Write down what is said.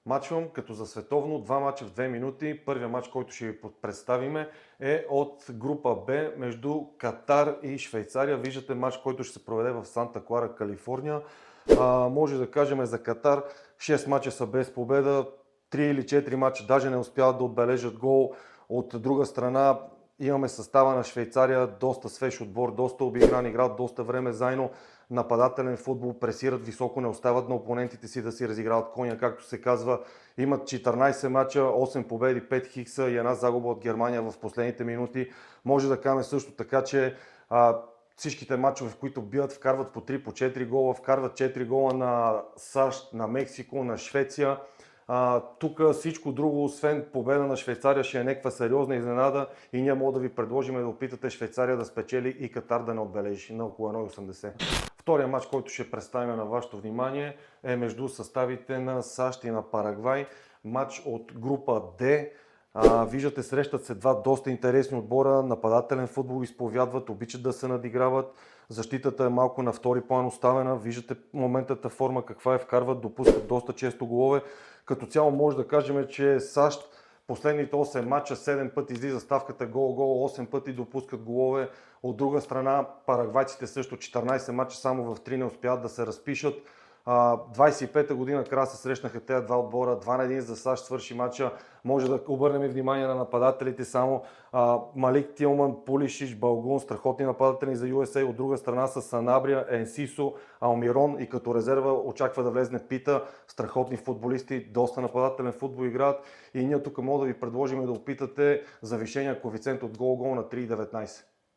Мачвам като за световно, 2 мача в 2 минути. Първият мач, който ще ви представиме, е от група Б между Катар и Швейцария. Виждате мач, който ще се проведе в Санта Клара, Калифорния. Може да кажем за Катар, 6 мача са без победа, 3 или 4 мача даже не успяват да отбележат гол. От друга страна имаме състава на Швейцария, доста свеж отбор, доста обигран, играят доста време заедно, нападателен футбол, пресират високо, не остават на опонентите си да си разиграват коня, както се казва. Имат 14 мача, 8 победи, 5 хикса и една загуба от Германия в последните минути. Може да кажем също така, че всичките мачове, в които бият, вкарват по 3, по 4 гола, вкарват 4 гола на САЩ, на Мексико, на Швеция. Тук всичко друго, освен победа на Швейцария, ще е някаква сериозна изненада и ние мога да ви предложим да опитате Швейцария да спечели и Катар да не отбележи на около 1,80. Втория матч, който ще представим на вашето внимание, е между съставите на САЩ и на Парагвай. Матч от група Д. Виждате, срещат се два доста интересни отбора, нападателен футбол изповядват, обичат да се надиграват. Защитата е малко на втори план оставена. Виждате моментната форма каква е, вкарват, допускат доста често голове. Като цяло може да кажем, че САЩ последните 8 мача 7 пъти излиза ставката гол-гол, 8 пъти допускат голове. От друга страна, парагвайците също 14 мача само в 3 не успяват да се разпишат. 25-та година края се срещнаха тези два отбора, 2-1 за САЩ свърши матча. Може да обърнем внимание на нападателите само. Малик Тилман, Пулишич, Балгун, страхотни нападатели за USA. От друга страна са Санабрия, Енсисо, Алмирон и като резерва очаква да влезне Пита. Страхотни футболисти, доста нападателен футбол играят. И ние тук мога да ви предложим да опитате завишения коефициент от гол-гол на 3,19.